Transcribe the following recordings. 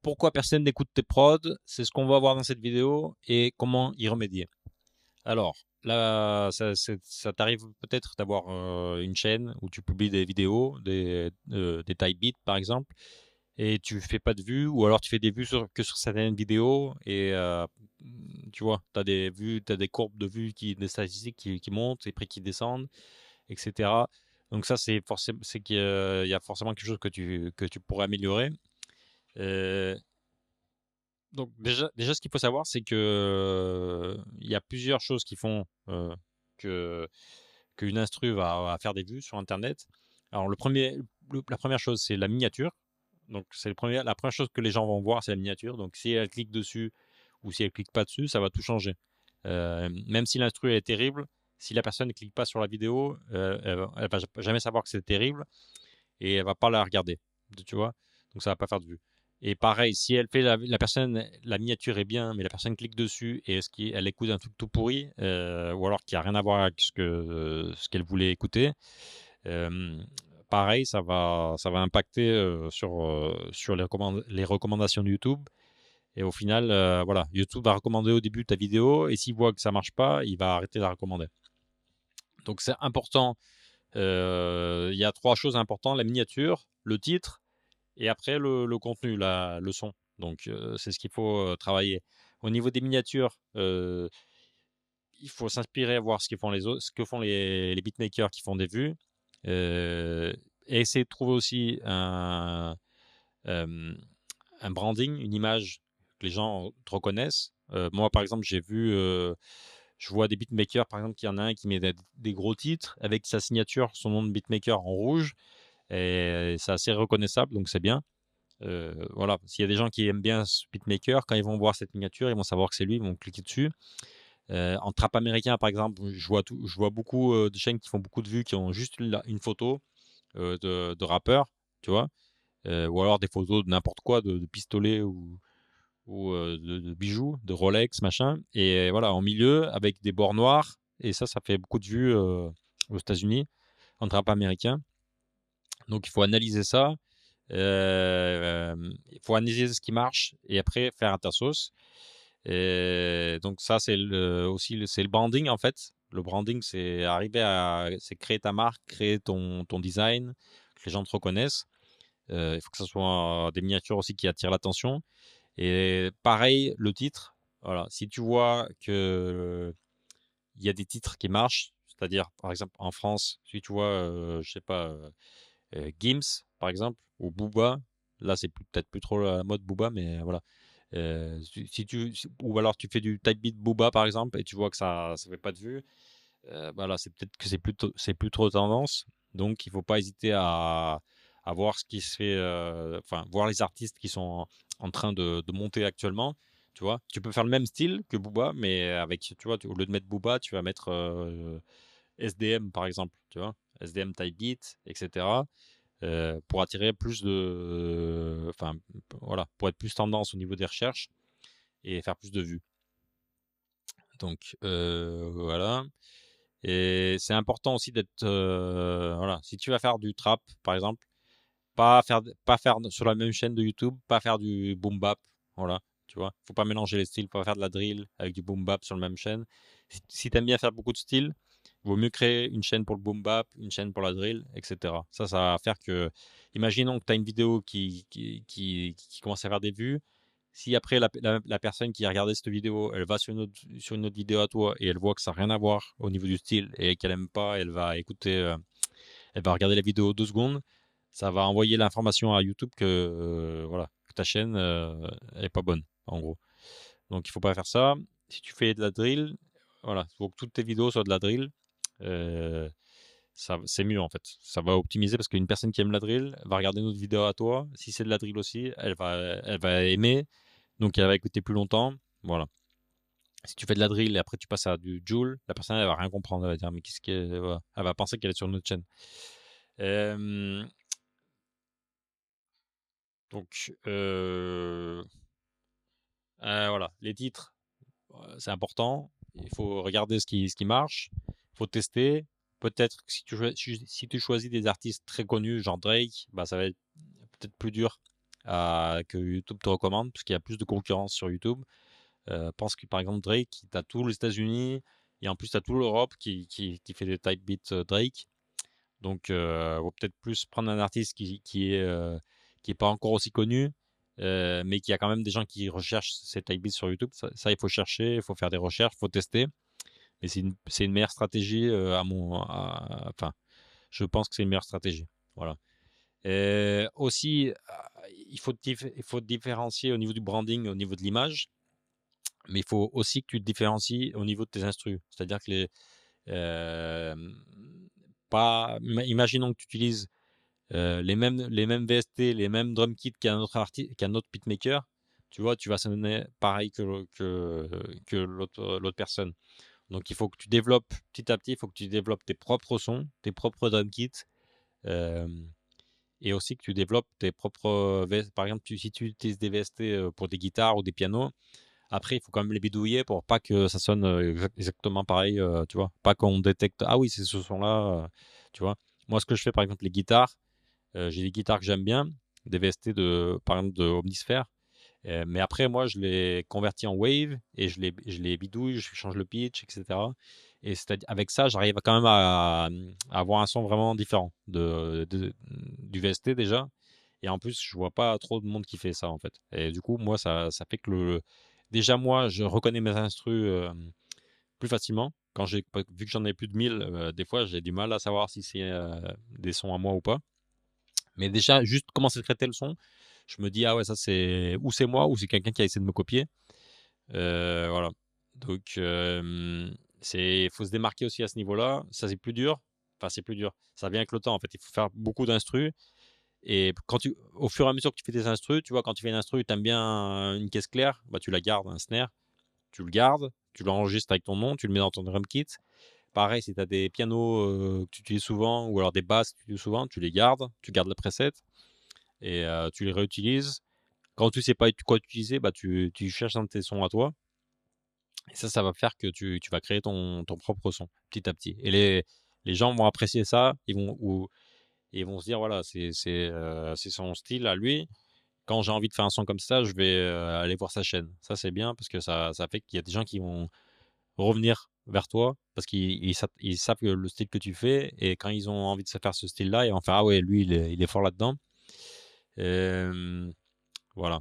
pourquoi personne n'écoute tes prods, c'est ce qu'on va voir dans cette vidéo et comment y remédier. Alors, là, ça t'arrive peut-être d'avoir une chaîne où tu publies des vidéos, des type beats par exemple, et tu fais pas de vues, ou alors tu fais des vues que sur certaines vidéos, et tu vois, tu as des vues, tu as des courbes de vues, des statistiques qui montent et après qui descendent, etc. Donc ça, c'est forcément, c'est qu'il y a forcément quelque chose que tu pourrais améliorer. Euh, donc déjà, ce qu'il faut savoir, c'est que il y a plusieurs choses qui font que qu'une instru va faire des vues sur Internet. Alors la première chose, c'est la miniature. Donc c'est la première chose que les gens vont voir, c'est la miniature. Donc si elle clique dessus ou si elle clique pas dessus, ça va tout changer. Même si l'instru est terrible, si la personne ne clique pas sur la vidéo, elle va jamais savoir que c'est terrible et elle va pas la regarder. Tu vois? Donc ça va pas faire de vue. Et pareil, si elle fait la personne, la miniature est bien, mais la personne clique dessus et elle écoute un truc tout pourri, ou alors qui a rien à voir avec ce qu'elle voulait écouter, euh, pareil, ça va impacter sur les recommandations de YouTube. Et au final, voilà, YouTube va recommander au début ta vidéo et s'il voit que ça marche pas, il va arrêter de la recommander. Donc c'est important. Il y a trois choses importantes: la miniature, le titre et après le contenu, le son. Donc c'est ce qu'il faut travailler. Au niveau des miniatures, il faut s'inspirer à voir ce que font les autres, ce que font les beatmakers qui font des vues. Euh, et essayer de trouver aussi euh, un branding, une image que les gens te reconnaissent. Moi, par exemple, je vois des beatmakers, par exemple, qu'il y en a un qui met des gros titres avec sa signature, son nom de beatmaker en rouge, et c'est assez reconnaissable, donc c'est bien. Voilà, s'il y a des gens qui aiment bien ce beatmaker, quand ils vont voir cette miniature, ils vont savoir que c'est lui, ils vont cliquer dessus. En trap américain, par exemple, je vois beaucoup de chaînes qui font beaucoup de vues, qui ont juste une photo de rappeurs, tu vois, ou alors des photos de n'importe quoi, de pistolets ou de bijoux, de Rolex, machin. Et voilà, en milieu, avec des bords noirs. Et ça fait beaucoup de vues aux États-Unis, en trap américain. Donc il faut analyser ça. Il faut analyser ce qui marche et après faire à ta sauce. Et donc ça, c'est le branding en fait. Le branding, c'est créer ta marque, créer ton design, que les gens te reconnaissent. Il faut que ce soit des miniatures aussi qui attirent l'attention. Et pareil, le titre. Voilà, si tu vois que il y a des titres qui marchent, c'est-à-dire par exemple en France, si tu vois, je sais pas, Gims par exemple ou Booba, là c'est peut-être plus trop la mode Booba, mais voilà. Ou alors tu fais du type beat Booba par exemple et tu vois que ça fait pas de vue, voilà, c'est peut-être que c'est plus trop tendance. Donc il faut pas hésiter à voir ce qui se fait, enfin voir les artistes qui sont en train de monter actuellement. Tu vois, tu peux faire le même style que Booba, mais avec, tu vois, au lieu de mettre Booba, tu vas mettre SDM par exemple, tu vois, SDM type beat, etc. Pour attirer plus enfin, voilà, pour être plus tendance au niveau des recherches et faire plus de vues. Donc voilà. Et c'est important aussi d'être, voilà, si tu vas faire du trap, par exemple, pas faire sur la même chaîne de YouTube, pas faire du boom bap, voilà, tu vois. Faut pas mélanger les styles, pas faire de la drill avec du boom bap sur la même chaîne. Si tu aimes bien faire beaucoup de styles, vaut mieux créer une chaîne pour le boom bap, une chaîne pour la drill, etc. Ça va faire que, imaginons que tu as une vidéo qui commence à faire des vues. Si après la personne qui a regardé cette vidéo, elle va sur une autre vidéo à toi et elle voit que ça n'a rien à voir au niveau du style et qu'elle aime pas, elle va regarder la vidéo 2 secondes, ça va envoyer l'information à YouTube que voilà, que ta chaîne elle est pas bonne, en gros. Donc il faut pas faire ça. Si tu fais de la drill, voilà, il faut que toutes tes vidéos soient de la drill. Euh, Ça, c'est mieux en fait. Ça va optimiser parce qu'une personne qui aime la drill va regarder notre vidéo à toi. Si c'est de la drill aussi, elle va aimer. Donc elle va écouter plus longtemps. Voilà. Si tu fais de la drill et après tu passes à du Joule, la personne elle va rien comprendre. Elle va dire mais qu'est-ce que. Voilà. Elle va penser qu'elle est sur notre chaîne. Euh, donc voilà, les titres, c'est important. Il faut regarder ce qui marche. Il faut tester. Peut-être que si tu choisis des artistes très connus, genre Drake, bah, ça va être peut-être plus dur que YouTube te recommande, parce qu'il y a plus de concurrence sur YouTube. Pense que par exemple Drake, tu as tous les États-Unis et en plus tu as toute l'Europe qui fait des type beats Drake. Donc, vaut peut-être plus prendre un artiste qui est pas encore aussi connu, mais qui a quand même des gens qui recherchent ces type beats sur YouTube. Ça, il faut chercher, il faut faire des recherches, il faut tester. Mais c'est une meilleure stratégie enfin, je pense que c'est une meilleure stratégie. Voilà. Aussi, il faut différencier au niveau du branding, au niveau de l'image, mais il faut aussi que tu te différencies au niveau de tes instrus. C'est-à-dire que euh, imaginons que tu utilises les mêmes VST, les mêmes drum kits qu'un autre beatmaker, tu vois, tu vas sonner pareil que l'autre personne. Donc il faut que tu développes petit à petit, il faut que tu développes tes propres sons, tes propres drum kits, euh, et aussi que tu développes tes propres VST. Par exemple, si tu utilises des VST pour des guitares ou des pianos, après il faut quand même les bidouiller pour pas que ça sonne exactement pareil, tu vois, pas qu'on détecte, ah oui, c'est ce son-là, tu vois. Moi, ce que je fais, par exemple, les guitares, j'ai des guitares que j'aime bien, des VST par exemple, de Omnisphere. Mais après, moi, je les convertis en wave et je les bidouille, je change le pitch, etc. Et avec ça, j'arrive quand même à avoir un son vraiment différent du VST déjà. Et en plus, je vois pas trop de monde qui fait ça en fait. Et du coup, moi, ça fait que déjà, moi, je reconnais mes instrus plus facilement. Vu que j'en ai plus de 1000, des fois, j'ai du mal à savoir si c'est des sons à moi ou pas. Mais déjà, juste commencer à traiter le son, je me dis, ah ouais, ça c'est moi ou c'est quelqu'un qui a essayé de me copier. Voilà. Donc, faut se démarquer aussi à ce niveau-là. Ça, c'est plus dur. Enfin, c'est plus dur. Ça vient avec le temps, en fait. Il faut faire beaucoup d'instrus. Et au fur et à mesure que tu fais des instrus, tu vois, quand tu fais une instru, tu aimes bien une caisse claire, bah, tu la gardes, un snare, tu le gardes, tu l'enregistres avec ton nom, tu le mets dans ton drum kit. Pareil, si tu as des pianos que tu utilises souvent ou alors des basses que tu utilises souvent, tu les gardes, tu gardes le preset et tu les réutilises. Quand tu sais pas quoi utiliser, bah tu cherches un de tes sons à toi. Et ça va faire que tu vas créer ton propre son petit à petit. Et les gens vont apprécier ça, ils vont se dire, voilà, c'est son style à lui. Quand j'ai envie de faire un son comme ça, je vais aller voir sa chaîne. Ça, c'est bien parce que ça fait qu'il y a des gens qui vont revenir vers toi parce qu'ils savent que le style que tu fais et quand ils ont envie de se faire ce style-là, ils vont faire, ah ouais, lui, il est fort là-dedans. Voilà.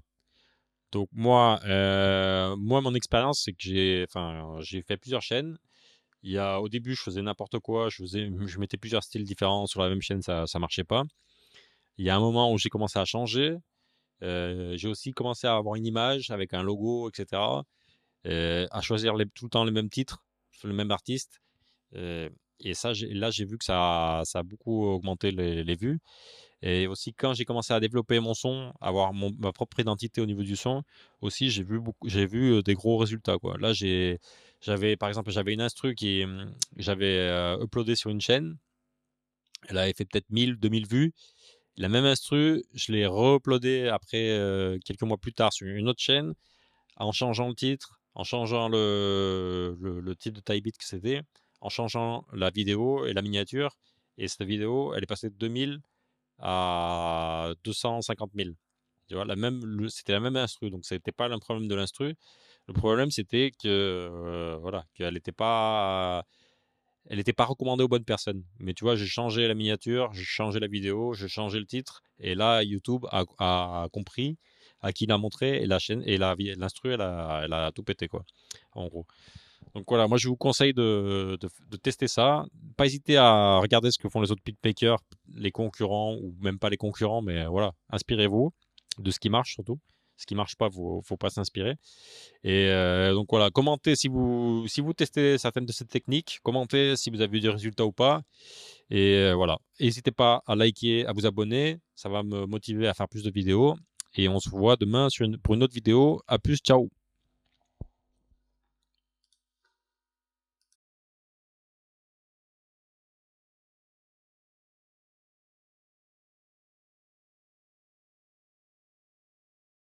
Donc moi, mon expérience, c'est que j'ai fait plusieurs chaînes. Au début, je faisais n'importe quoi. Je mettais plusieurs styles différents sur la même chaîne, ça marchait pas. Il y a un moment où j'ai commencé à changer. J'ai aussi commencé à avoir une image avec un logo, etc. À choisir tout le temps les mêmes titres, sur le même artiste. Euh, et là, j'ai vu que ça a beaucoup augmenté les vues. Et aussi, quand j'ai commencé à développer mon son, avoir ma propre identité au niveau du son, aussi, j'ai vu des gros résultats, quoi. Là, par exemple, j'avais une instru que j'avais uploadée sur une chaîne. Elle avait fait peut-être 1000, 2000 vues. La même instru, je l'ai re-uploadée après, quelques mois plus tard sur une autre chaîne, en changeant le titre, en changeant le type de type beat que c'était, en changeant la vidéo et la miniature. Et cette vidéo, elle est passée de 2000 à 250 000. Tu vois, c'était la même instru, donc c'était pas le problème de l'instru. Le problème, c'était que voilà, qu'elle n'était pas recommandée aux bonnes personnes. Mais tu vois, j'ai changé la miniature, j'ai changé la vidéo, j'ai changé le titre, et là, YouTube a compris à qui l'a montré, et la chaîne et l'instru, elle a tout pété, quoi, en gros. Donc voilà, moi je vous conseille de tester ça. Pas hésiter à regarder ce que font les autres beatmakers, les concurrents, ou même pas les concurrents, mais voilà, inspirez-vous de ce qui marche surtout. Ce qui marche pas, faut pas s'inspirer. Et donc voilà, commentez si vous testez certaines de ces techniques, commentez si vous avez eu des résultats ou pas. Et voilà, n'hésitez pas à liker, à vous abonner, ça va me motiver à faire plus de vidéos. Et on se voit demain pour une autre vidéo. À plus, ciao!